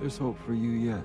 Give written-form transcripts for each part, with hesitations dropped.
There's hope for you yet.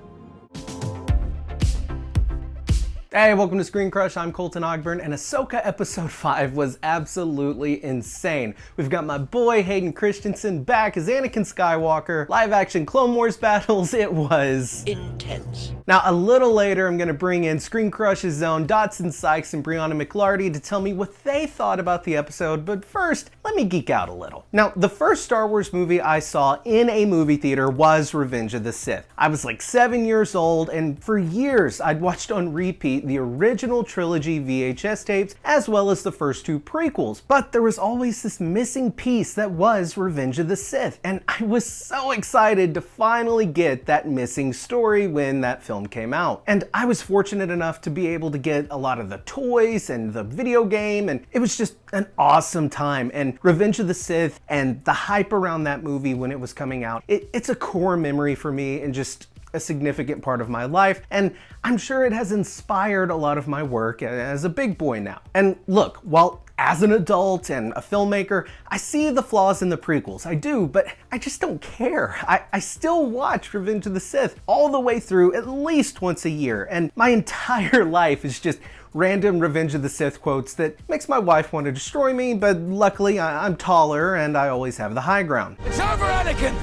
Hey, welcome to Screen Crush. I'm Colton Ogburn, and Ahsoka Episode 5 was absolutely insane. We've got my boy Hayden Christensen back as Anakin Skywalker, live-action Clone Wars battles. It was intense. Now, a little later, I'm going to bring in Screen Crush's own Dotson Sykes and Brianna McLarty to tell me what they thought about the episode, but first, let me geek out a little. Now, the first Star Wars movie I saw in a movie theater was Revenge of the Sith. I was like 7 years old, and for years, I'd watched on repeat the original trilogy VHS tapes, as well as the first two prequels. But there was always this missing piece that was Revenge of the Sith, and I was so excited to finally get that missing story when that film came out. And I was fortunate enough to be able to get a lot of the toys and the video game, and it was just an awesome time. And Revenge of the Sith and the hype around that movie when it was coming out, it's a core memory for me and just a significant part of my life, and I'm sure it has inspired a lot of my work as a big boy now. And look, while as an adult and a filmmaker, I see the flaws in the prequels. I do, but I just don't care. I still watch Revenge of the Sith all the way through at least once a year, and my entire life is just random Revenge of the Sith quotes that makes my wife want to destroy me, but luckily I'm taller and I always have the high ground. It's over, Anakin!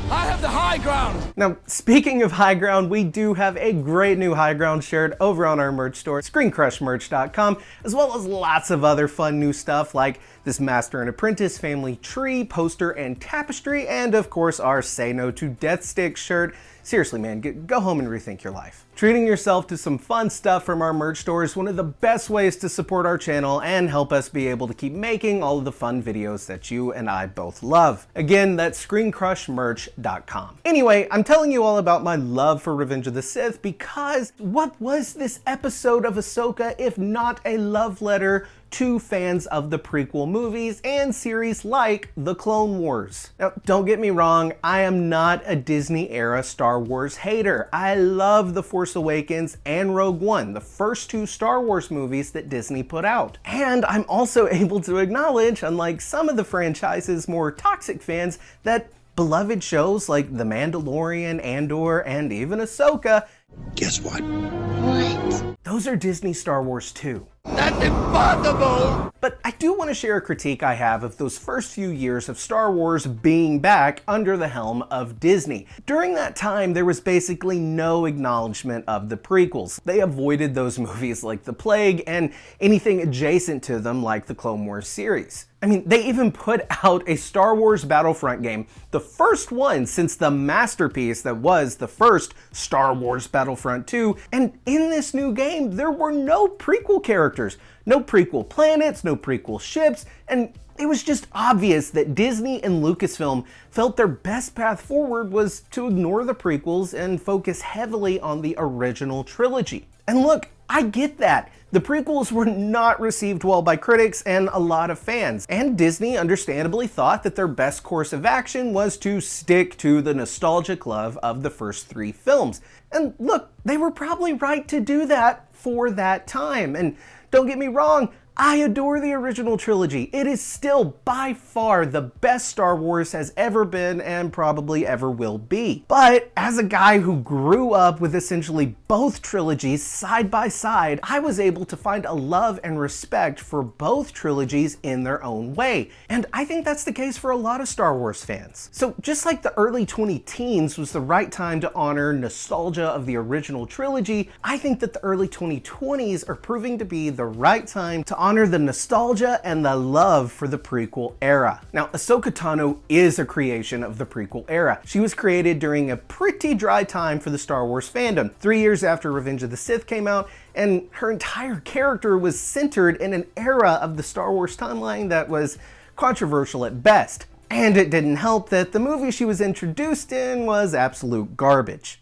I have the high ground! Now, speaking of high ground, we do have a great new high ground shared over on our merch store, ScreenCrushMerch.com, as well as lots of other fun new stuff like this Master and Apprentice family tree, poster, and tapestry, and of course our Say No to Death Stick shirt. Seriously, man, go home and rethink your life. Treating yourself to some fun stuff from our merch store is one of the best ways to support our channel and help us be able to keep making all of the fun videos that you and I both love. Again, that's ScreenCrushMerch.com. Anyway, I'm telling you all about my love for Revenge of the Sith because what was this episode of Ahsoka if not a love letter to fans of the prequel movies and series like The Clone Wars? Now, don't get me wrong, I am not a Disney-era Star Wars hater. I love The Force Awakens and Rogue One, the first two Star Wars movies that Disney put out. And I'm also able to acknowledge, unlike some of the franchise's more toxic fans, that beloved shows like The Mandalorian, Andor, and even Ahsoka, Guess what? What? those are Disney Star Wars too. That's impossible! But I do want to share a critique I have of those first few years of Star Wars being back under the helm of Disney. During that time, there was basically no acknowledgement of the prequels. They avoided those movies like the plague and anything adjacent to them like the Clone Wars series. I mean, they even put out a Star Wars Battlefront game, the first one since the masterpiece that was the first Star Wars Battlefront 2, and in this new game, there were no prequel characters, no prequel planets, no prequel ships, and it was just obvious that Disney and Lucasfilm felt their best path forward was to ignore the prequels and focus heavily on the original trilogy. And look, I get that. The prequels were not received well by critics and a lot of fans, and Disney understandably thought that their best course of action was to stick to the nostalgic love of the first three films. And look, they were probably right to do that for that time. And don't get me wrong, I adore the original trilogy. It is still by far the best Star Wars has ever been and probably ever will be. But as a guy who grew up with essentially both trilogies side by side, I was able to find a love and respect for both trilogies in their own way. And I think that's the case for a lot of Star Wars fans. So just like the early 2010s was the right time to honor nostalgia of the original trilogy, I think that the early 2020s are proving to be the right time to honor the nostalgia and the love for the prequel era. Now, Ahsoka Tano is a creation of the prequel era. She was created during a pretty dry time for the Star Wars fandom, 3 years after Revenge of the Sith came out, and her entire character was centered in an era of the Star Wars timeline that was controversial at best. And it didn't help that the movie she was introduced in was absolute garbage.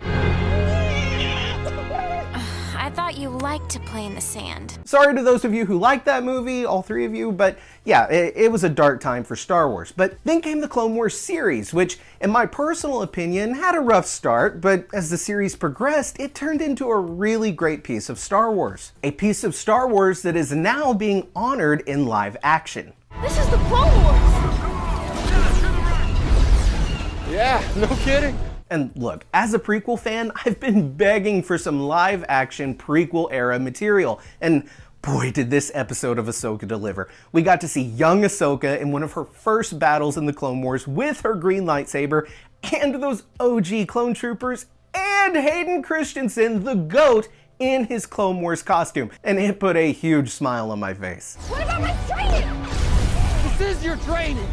I thought you liked to play in the sand. Sorry to those of you who liked that movie, all three of you, but yeah, it was a dark time for Star Wars. But then came the Clone Wars series, which, in my personal opinion, had a rough start, but as the series progressed, it turned into a really great piece of Star Wars. A piece of Star Wars that is now being honored in live action. This is the Clone Wars! Yeah, no kidding. And look, as a prequel fan, I've been begging for some live-action prequel-era material, and boy, did this episode of Ahsoka deliver. We got to see young Ahsoka in one of her first battles in the Clone Wars with her green lightsaber, and those OG clone troopers, and Hayden Christensen, the GOAT, in his Clone Wars costume. And it put a huge smile on my face. What about my training? This is your training.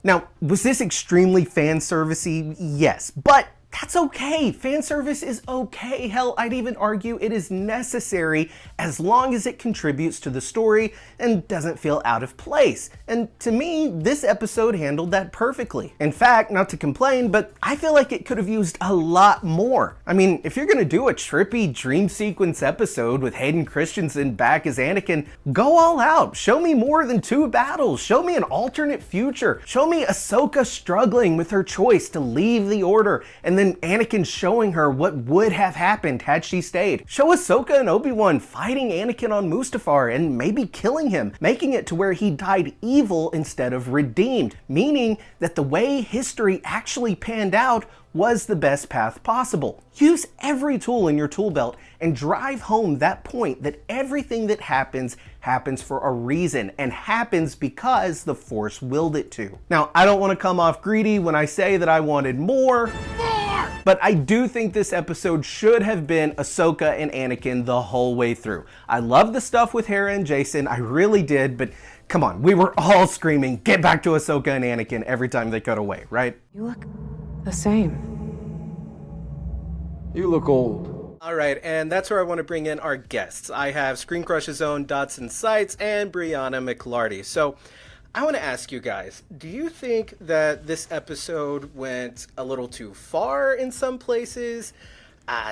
Now, was this extremely fan servicey? Yes, but that's okay. Fan service is okay. Hell, I'd even argue it is necessary as long as it contributes to the story and doesn't feel out of place. And to me, this episode handled that perfectly. In fact, not to complain, but I feel like it could have used a lot more. I mean, if you're gonna do a trippy dream sequence episode with Hayden Christensen back as Anakin, go all out. Show me more than 2 battles. Show me an alternate future. Show me Ahsoka struggling with her choice to leave the Order, and then Anakin showing her what would have happened had she stayed. Show Ahsoka and Obi-Wan fighting Anakin on Mustafar and maybe killing him, making it to where he died evil instead of redeemed, meaning that the way history actually panned out was the best path possible. Use every tool in your tool belt and drive home that point that everything that happens for a reason and happens because the Force willed it to. Now, I don't want to come off greedy when I say that I wanted more, but I do think this episode should have been Ahsoka and Anakin the whole way through. I love the stuff with Hera and Jason, I really did, but come on, we were all screaming, get back to Ahsoka and Anakin every time they cut away, right? You look the same. You look old. All right, and that's where I want to bring in our guests. I have ScreenCrush's own Dotson Seitz and Brianna McLarty. So I want to ask you guys, do you think that this episode went a little too far in some places?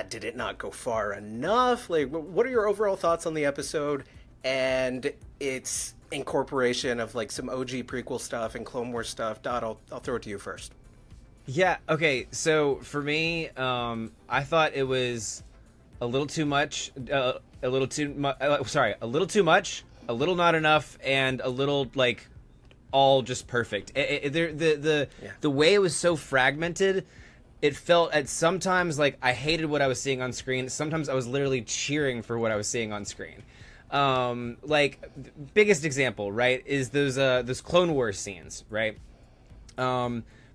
Did it not go far enough? Like, what are your overall thoughts on the episode and its incorporation of like some OG prequel stuff and Clone Wars stuff? Dot, I'll throw it to you first. Yeah, okay, so for me, I thought it was a little too much, a little too much, a little not enough, and a little, like, all just perfect. The way it was so fragmented, it felt at sometimes like I hated what I was seeing on screen. Sometimes I was literally cheering for what I was seeing on screen. Like, biggest example, right, is those Clone Wars scenes, right?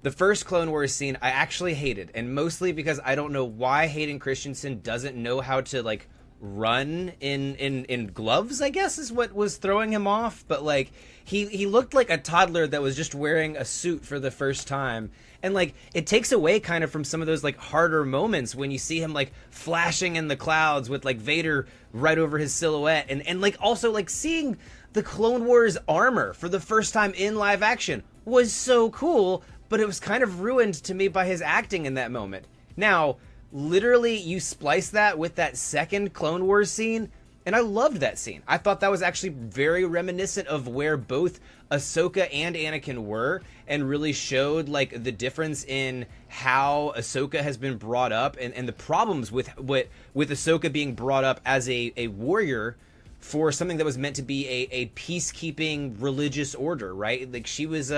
The first Clone Wars scene I actually hated, and mostly because I don't know why Hayden Christensen doesn't know how to, like, run in gloves, I guess, is what was throwing him off. But, like, he looked like a toddler that was just wearing a suit for the first time. And, like, it takes away kind of from some of those, like, harder moments when you see him, like, flashing in the clouds with, like, Vader right over his silhouette. And like, also, like, seeing the Clone Wars armor for the first time in live action was so cool, but it was kind of ruined to me by his acting in that moment. Now, literally, you splice that with that second Clone Wars scene, and I loved that scene. I thought that was actually very reminiscent of where both Ahsoka and Anakin were, and really showed, like, the difference in how Ahsoka has been brought up, and the problems with Ahsoka being brought up as a warrior for something that was meant to be a peacekeeping religious order, right? Like, she was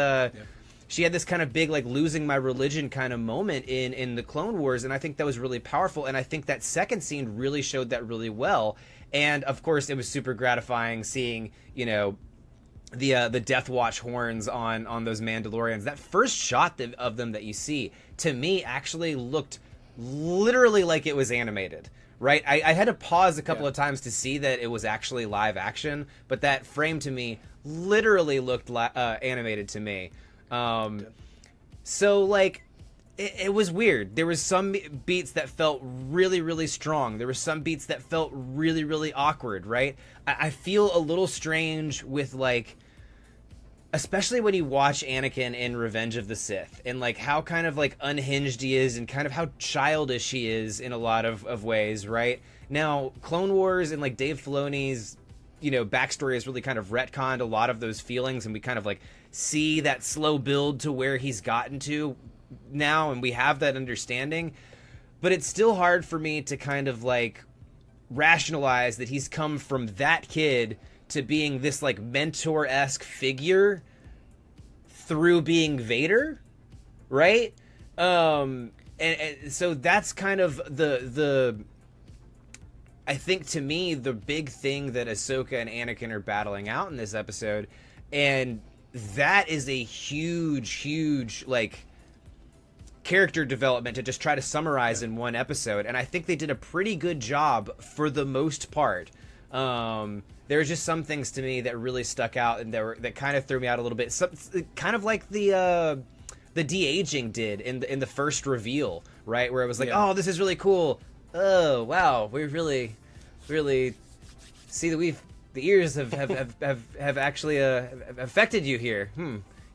she had this kind of big, like, losing my religion kind of moment in the Clone Wars, and I think that was really powerful, and I think that second scene really showed that really well. And, of course, it was super gratifying seeing, you know, the Death Watch horns on those Mandalorians. That first shot of them that you see, to me, actually looked literally like it was animated, right? I had to pause a couple of times to see that it was actually live action, but that frame to me literally looked animated to me. So, like, it was weird. There was some beats that felt really, really strong. There were some beats that felt really, really awkward, right? I feel a little strange with, like, especially when you watch Anakin in Revenge of the Sith, and, like, how kind of, like, unhinged he is and kind of how childish he is in a lot of ways, right? Now, Clone Wars and, like, Dave Filoni's, you know, backstory has really kind of retconned a lot of those feelings, and we kind of, like, see that slow build to where he's gotten to now, and we have that understanding. But it's still hard for me to kind of, like, rationalize that he's come from that kid to being this, like, mentor-esque figure through being Vader, right? and so that's kind of the I think, to me, the big thing that Ahsoka and Anakin are battling out in this episode, and that is a huge like character development to just try to summarize in one episode, and I think they did a pretty good job for the most part. There were just some things to me that really stuck out, and that kind of threw me out a little bit. Kind of like the de-aging did in the first reveal, right? Where it was like, oh, this is really cool. Oh wow, we really see that the ears have actually affected you here.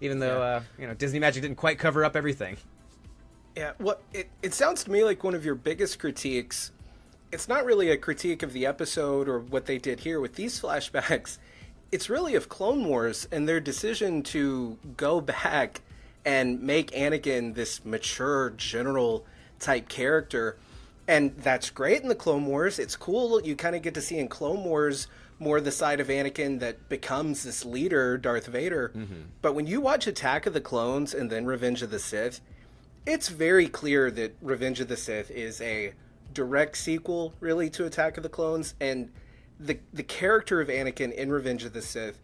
Even though Disney Magic didn't quite cover up everything. Yeah, well, it sounds to me like one of your biggest critiques. It's not really a critique of the episode or what they did here with these flashbacks. It's really of Clone Wars and their decision to go back and make Anakin this mature general type character. And that's great in the Clone Wars. It's cool. You kind of get to see in Clone Wars more the side of Anakin that becomes this leader, Darth Vader. But when you watch Attack of the Clones and then Revenge of the Sith, it's very clear that Revenge of the Sith is a direct sequel, really, to Attack of the Clones. And the character of Anakin in Revenge of the Sith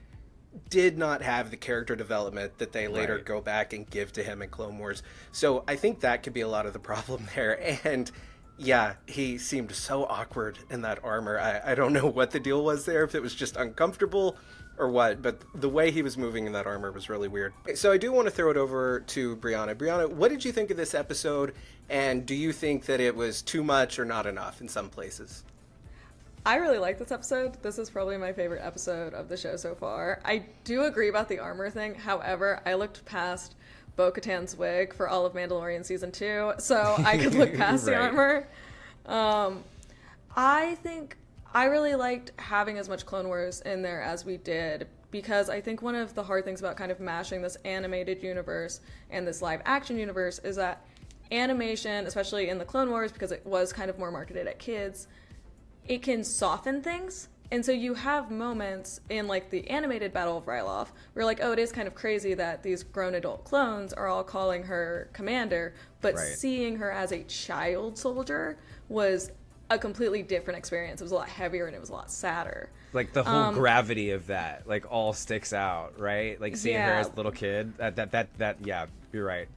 did not have the character development that they later go back and give to him in Clone Wars. So I think that could be a lot of the problem there. And yeah, he seemed so awkward in that armor. I don't know what the deal was there, if it was just uncomfortable or what, but the way he was moving in that armor was really weird. So I do want to throw it over to Brianna. Brianna, what did you think of this episode, and do you think that it was too much or not enough in some places? I really like this episode. This is probably my favorite episode of the show so far. I do agree about the armor thing. However, I looked past Bo-Katan's wig for all of Mandalorian season 2, so I could look past the armor. I think I really liked having as much Clone Wars in there as we did, because I think one of the hard things about kind of mashing this animated universe and this live action universe is that animation, especially in the Clone Wars, because it was kind of more marketed at kids, it can soften things. And so you have moments in like the animated Battle of Ryloth where like, oh, it is kind of crazy that these grown adult clones are all calling her commander, but seeing her as a child soldier was a completely different experience. It was a lot heavier and it was a lot sadder. Like the whole gravity of that, like all sticks out, right? Like seeing her as a little kid, that yeah, you're right.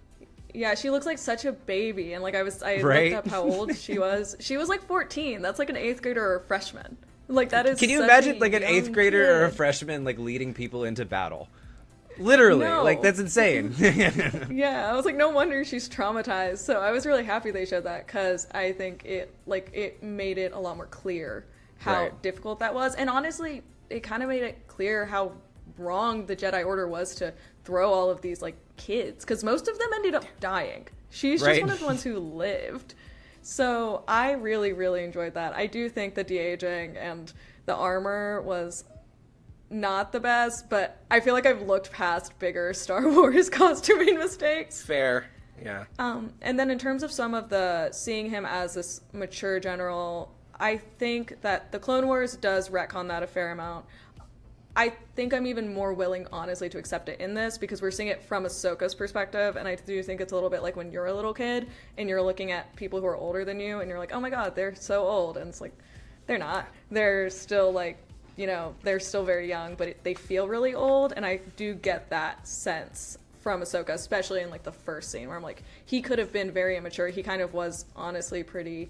Yeah, she looks like such a baby, and like I looked up how old she was. She was like 14. That's like an 8th grader or a freshman. Like that is. Can you imagine like an 8th grader or a freshman like leading people into battle? Literally, like that's insane. Yeah, I was like, no wonder she's traumatized. So I was really happy they showed that, because I think it made it a lot more clear how difficult that was, and honestly, it kind of made it clear how wrong the Jedi Order was to throw all of these like kids, because most of them ended up dying. She's just one of the ones who lived. So I really, really enjoyed that. I do think the de-aging and the armor was not the best, but I feel like I've looked past bigger Star Wars costuming mistakes. Fair. Yeah. And then in terms of some of the seeing him as this mature general, I think that the Clone Wars does retcon that a fair amount. I think I'm even more willing, honestly, to accept it in this, because we're seeing it from Ahsoka's perspective, and I do think it's a little bit like when you're a little kid and you're looking at people who are older than you and you're like, oh my god, they're so old, and it's like, they're not. They're still like, they're still very young, but they feel really old, and I do get that sense from Ahsoka, especially in like the first scene where I'm like, he could have been very immature. He kind of was honestly pretty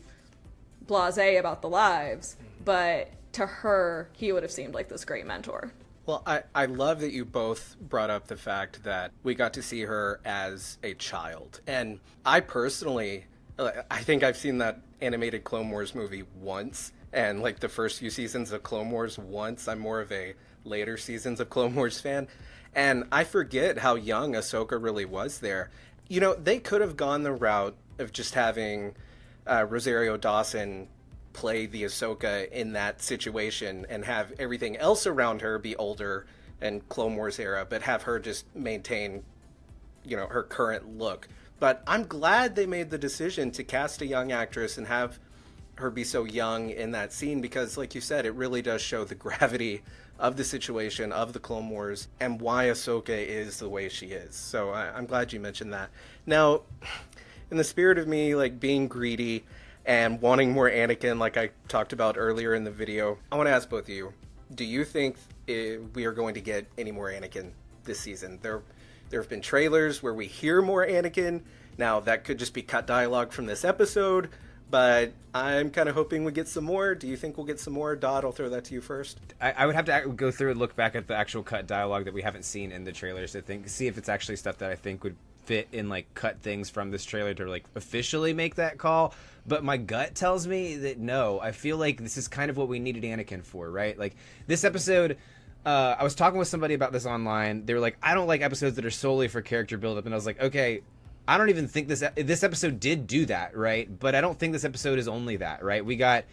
blasé about the lives, but to her, he would have seemed like this great mentor. Well, I love that you both brought up the fact that we got to see her as a child. And I personally, I think I've seen that animated Clone Wars movie once, and like the first few seasons of Clone Wars once. I'm more of a later seasons of Clone Wars fan. And I forget how young Ahsoka really was there. They could have gone the route of just having Rosario Dawson play the Ahsoka in that situation and have everything else around her be older and Clone Wars era, but have her just maintain, her current look. But I'm glad they made the decision to cast a young actress and have her be so young in that scene, because like you said, it really does show the gravity of the situation of the Clone Wars and why Ahsoka is the way she is. So I'm glad you mentioned that. Now, in the spirit of me, like, being greedy and wanting more Anakin, like I talked about earlier in the video, I want to ask both of you, do you think we are going to get any more Anakin this season? There have been trailers where we hear more Anakin. Now, that could just be cut dialogue from this episode, but I'm kind of hoping we get some more. Do you think we'll get some more? Dot, I'll throw that to you first. I would have to go through and look back at the actual cut dialogue that we haven't seen in the trailers to see if it's actually stuff that I think would fit in, like, cut things from this trailer to, like, officially make that call. But my gut tells me that no. I feel like this is kind of what we needed Anakin for, right? Like, this episode, I was talking with somebody about this online. They were like, I don't like episodes that are solely for character buildup. And I was like, okay, I don't even think this episode did do that, right? But I don't think this episode is only that, right? We got,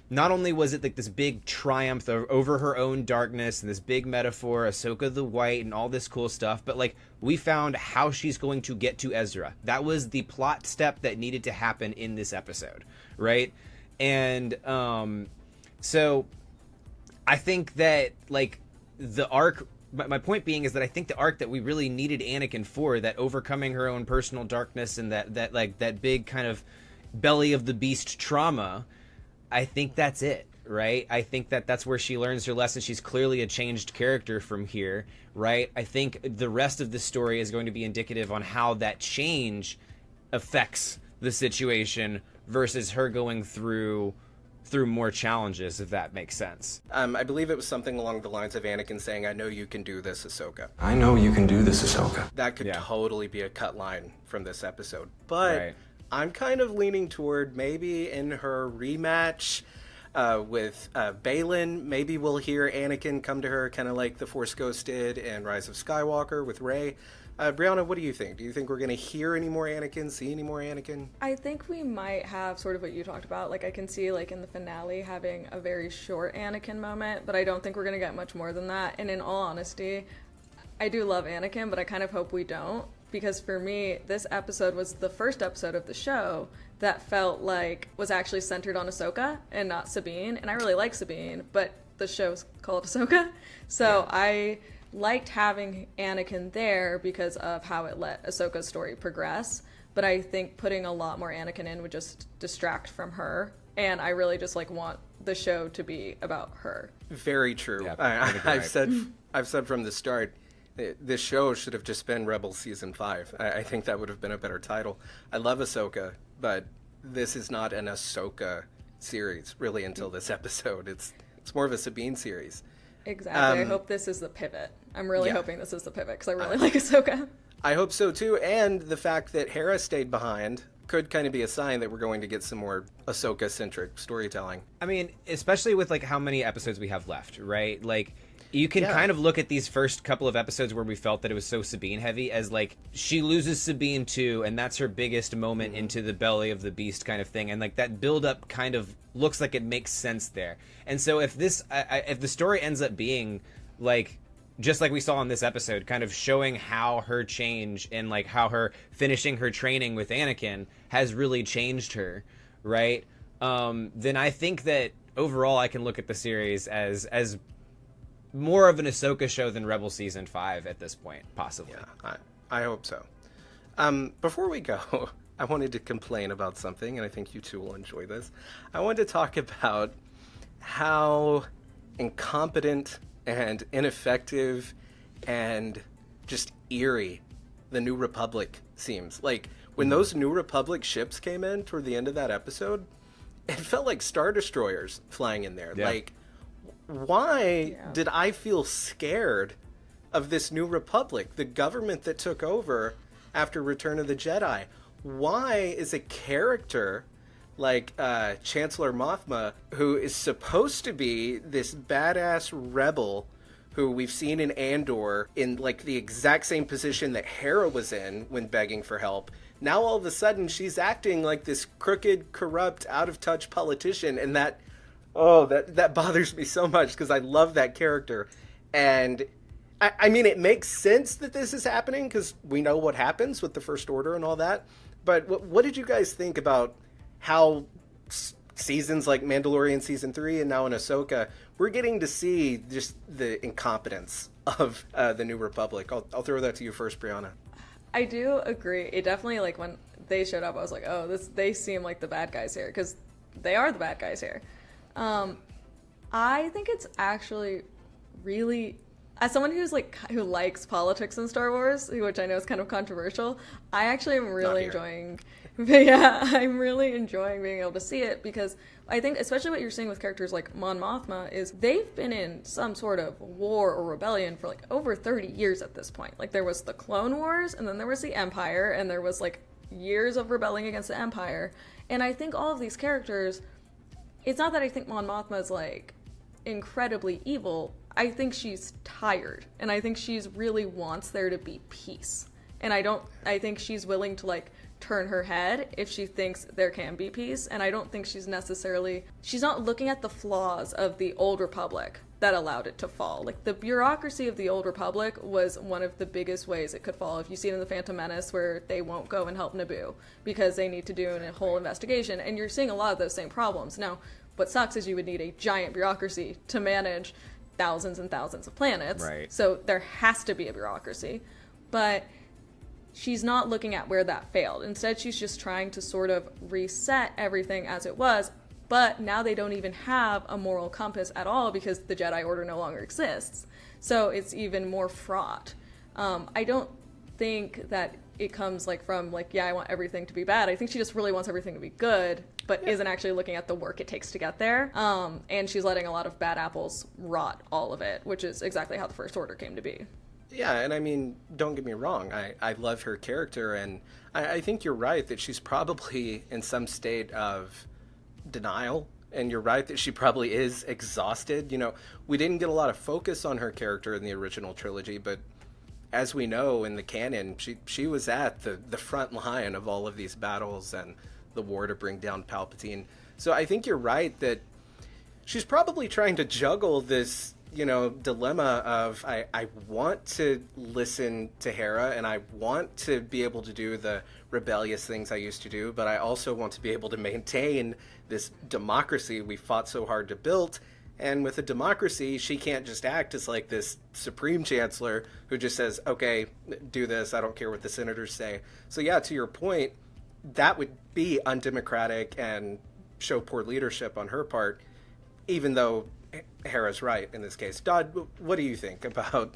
not only was it like this big triumph over her own darkness and this big metaphor, Ahsoka the White and all this cool stuff, but like we found how she's going to get to Ezra. That was the plot step that needed to happen in this episode, right? And so I think that like the arc, my point being is that I think the arc that we really needed Anakin for, that overcoming her own personal darkness and that like that big kind of belly of the beast trauma, I think that's it, right? I think that's where she learns her lesson. She's clearly a changed character from here, right? I think the rest of the story is going to be indicative on how that change affects the situation versus her going through more challenges, if that makes sense. I believe it was something along the lines of Anakin saying, I know you can do this, Ahsoka. I know you can do this, Ahsoka. That could totally be a cut line from this episode. But I'm kind of leaning toward maybe in her rematch with Baylan, maybe we'll hear Anakin come to her kind of like the Force Ghost did in Rise of Skywalker with Rey. Brianna, what do you think? Do you think we're going to hear any more Anakin, see any more Anakin? I think we might have sort of what you talked about. Like, I can see, like, in the finale having a very short Anakin moment, but I don't think we're going to get much more than that. And in all honesty, I do love Anakin, but I kind of hope we don't. Because for me, this episode was the first episode of the show that felt like was actually centered on Ahsoka and not Sabine. And I really like Sabine, but the show's called Ahsoka. So I liked having Anakin there because of how it let Ahsoka's story progress, but I think putting a lot more Anakin in would just distract from her, and I really just like want the show to be about her. Very true. Yeah, I've said from the start, this show should have just been Rebels Season 5. I think that would have been a better title. I love Ahsoka, but this is not an Ahsoka series, really, until this episode. It's more of a Sabine series. Exactly. I hope this is the pivot. I'm really hoping this is the pivot because I really like Ahsoka. I hope so too, and the fact that Hera stayed behind could kind of be a sign that we're going to get some more Ahsoka-centric storytelling. I mean, especially with like how many episodes we have left, right? Like, you can kind of look at these first couple of episodes where we felt that it was so Sabine heavy as like she loses Sabine too, and that's her biggest moment into the belly of the beast kind of thing, and like that build up kind of looks like it makes sense there. And so if this if the story ends up being like just like we saw in this episode, kind of showing how her change and like how her finishing her training with Anakin has really changed her, right? Then I think that overall I can look at the series as more of an Ahsoka show than Rebel Season 5 at this point, possibly. Yeah, I hope so. Before we go, I wanted to complain about something, and I think you two will enjoy this. I wanted to talk about how incompetent and ineffective and just eerie the New Republic seems. Like, when those New Republic ships came in toward the end of that episode, it felt like Star Destroyers flying in there. Yeah. Like, why did I feel scared of this New Republic, the government that took over after Return of the Jedi? Why is a character like Chancellor Mothma, who is supposed to be this badass rebel who we've seen in Andor in like the exact same position that Hera was in when begging for help, now all of a sudden she's acting like this crooked, corrupt, out-of-touch politician, and that bothers me so much because I love that character. And I mean, it makes sense that this is happening because we know what happens with the First Order and all that. But what did you guys think about how seasons like Mandalorian Season 3 and now in Ahsoka, we're getting to see just the incompetence of the New Republic? I'll throw that to you first, Brianna. I do agree. It definitely, like, when they showed up, I was like, oh, they seem like the bad guys here, because they are the bad guys here. I think it's actually really, as someone who likes politics in Star Wars, which I know is kind of controversial, I actually am really enjoying. But yeah, I'm really enjoying being able to see it, because I think especially what you're seeing with characters like Mon Mothma is they've been in some sort of war or rebellion for like over 30 years at this point. Like there was the Clone Wars, and then there was the Empire, and there was like years of rebelling against the Empire. And I think all of these characters, it's not that I think Mon Mothma is like incredibly evil. I think she's tired, and I think she's really wants there to be peace. And I think she's willing to like turn her head if she thinks there can be peace. And I don't think she's not looking at the flaws of the Old Republic that allowed it to fall. Like the bureaucracy of the Old Republic was one of the biggest ways it could fall. If you see it in the Phantom Menace, where they won't go and help Naboo because they need to do a whole investigation, and you're seeing a lot of those same problems. Now, what sucks is you would need a giant bureaucracy to manage thousands and thousands of planets. Right. So there has to be a bureaucracy. But she's not looking at where that failed. Instead, she's just trying to sort of reset everything as it was. But now they don't even have a moral compass at all, because the Jedi Order no longer exists. So it's even more fraught. I don't think that it comes like from like, yeah, I want everything to be bad. I think she just really wants everything to be good, but isn't actually looking at the work it takes to get there. And she's letting a lot of bad apples rot all of it, which is exactly how the First Order came to be. Yeah, and I mean, don't get me wrong, I love her character, and I think you're right that she's probably in some state of denial, and you're right that she probably is exhausted. You know, we didn't get a lot of focus on her character in the original trilogy, but as we know in the canon, she was at the front line of all of these battles and the war to bring down Palpatine. So I think you're right that she's probably trying to juggle this, you know, dilemma of I want to listen to Hera, and I want to be able to do the rebellious things I used to do, but I also want to be able to maintain this democracy we fought so hard to build. And with a democracy, she can't just act as like this supreme chancellor who just says, okay, do this, I don't care what the senators say. So yeah, to your point, that would be undemocratic and show poor leadership on her part, even though Hera's right in this case. Dodd, what do you think about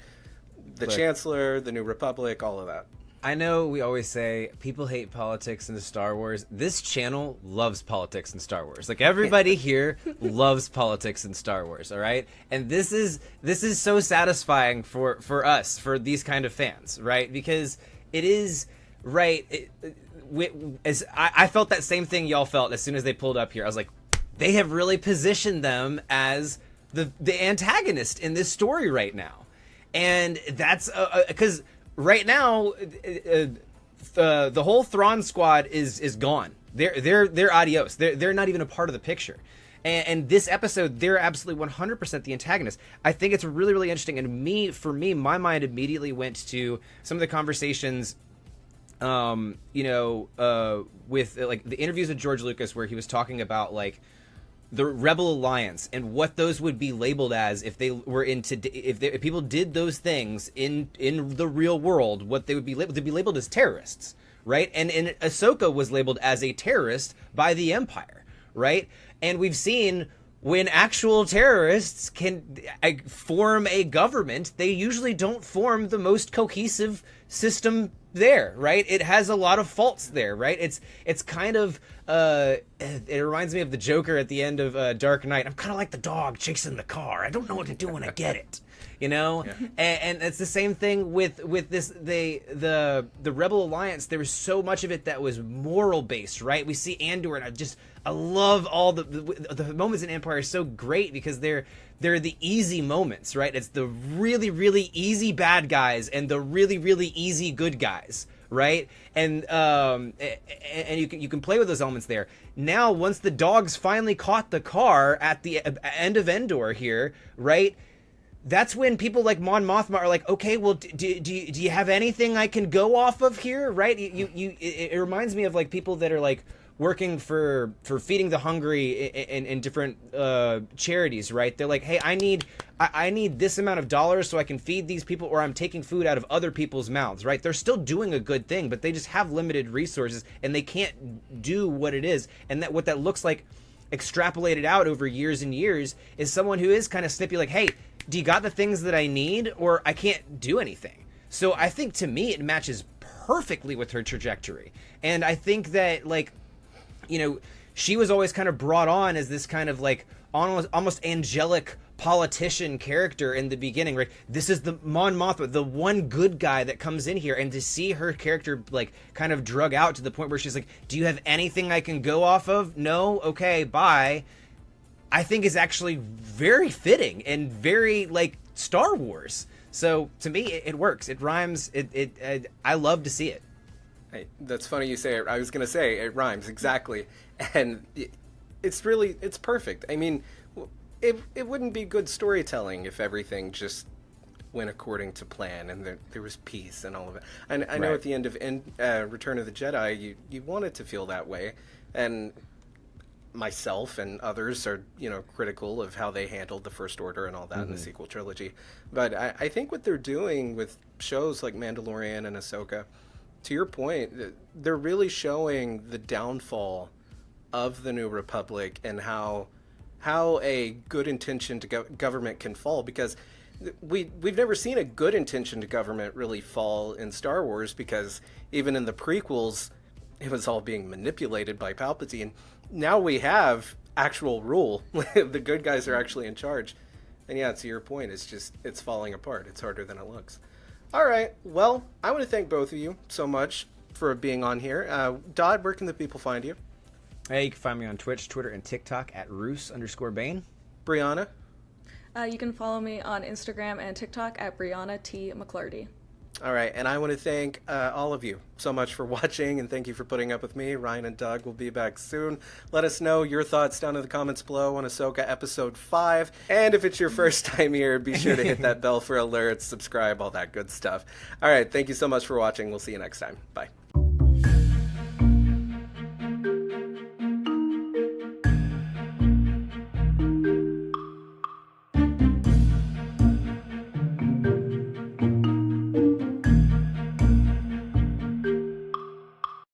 the Chancellor, the New Republic, all of that? I know we always say people hate politics in Star Wars. This channel loves politics in Star Wars. Like everybody here loves politics in Star Wars, all right? And this is so satisfying for us, for these kind of fans, right? Because it is right. I felt that same thing y'all felt as soon as they pulled up here. I was like, they have really positioned them as the antagonist in this story right now, and that's because right now the whole Thrawn squad is gone. They're adios. They're not even a part of the picture. And this episode, they're absolutely 100% the antagonist. I think it's really, really interesting. And for me, my mind immediately went to some of the conversations, with like the interviews with George Lucas, where he was talking about like the Rebel Alliance and what those would be labeled as if they were if people did those things in the real world, what they would be labeled. They'd be labeled as terrorists, right? And Ahsoka was labeled as a terrorist by the Empire, right? And we've seen when actual terrorists can form a government, they usually don't form the most cohesive system there, right? It has a lot of faults there, right? It's kind of it reminds me of the Joker at the end of Dark Knight. I'm kind of like the dog chasing the car. I don't know what to do when I get it, you know. Yeah. And it's the same thing with this. The Rebel Alliance. There was so much of it that was moral based, right? We see Andor, and I love all the moments in Empire are so great because they're the easy moments, right? It's the really, really easy bad guys and the really, really easy good guys, right? And you can play with those elements there. Now, once the dogs finally caught the car at the end of Endor here, right? That's when people like Mon Mothma are like, okay, well, do you have anything I can go off of here, right? It reminds me of like people that are like, working for feeding the hungry in different charities, right? They're like, hey, I need this amount of dollars so I can feed these people, or I'm taking food out of other people's mouths, right? They're still doing a good thing, but they just have limited resources and they can't do what it is. And that what that looks like extrapolated out over years and years is someone who is kind of snippy, like, hey, do you got the things that I need, or I can't do anything? So I think, to me, it matches perfectly with her trajectory. And I think that, like, you know, she was always kind of brought on as this kind of like almost angelic politician character in the beginning, right? This is the Mon Mothma, the one good guy that comes in here, and to see her character like kind of drug out to the point where she's like, do you have anything I can go off of? No? Okay, bye. I think is actually very fitting and very like Star Wars. So to me, it works. It rhymes. I love to see it. Hey, that's funny you say it. I was going to say it rhymes, exactly. And it's perfect. I mean, it wouldn't be good storytelling if everything just went according to plan and there was peace and all of it. And I know at the end of Return of the Jedi, you want it to feel that way. And myself and others are, critical of how they handled the First Order and all that in the sequel trilogy. But I think what they're doing with shows like Mandalorian and Ahsoka, to your point, they're really showing the downfall of the New Republic and how a good intention to government can fall, because we've never seen a good intention to government really fall in Star Wars, because even in the prequels, it was all being manipulated by Palpatine. Now we have actual rule. The good guys are actually in charge. And yeah, to your point, it's falling apart. It's harder than it looks. All right. Well, I want to thank both of you so much for being on here. Dodd, where can the people find you? Hey, you can find me on Twitch, Twitter, and TikTok at Roos_Bane. Brianna? You can follow me on Instagram and TikTok at Brianna T. McClarty. All right, and I want to thank all of you so much for watching, and thank you for putting up with me. Ryan and Doug will be back soon. Let us know your thoughts down in the comments below on Ahsoka Episode 5. And if it's your first time here, be sure to hit that bell for alerts, subscribe, all that good stuff. All right, thank you so much for watching. We'll see you next time. Bye.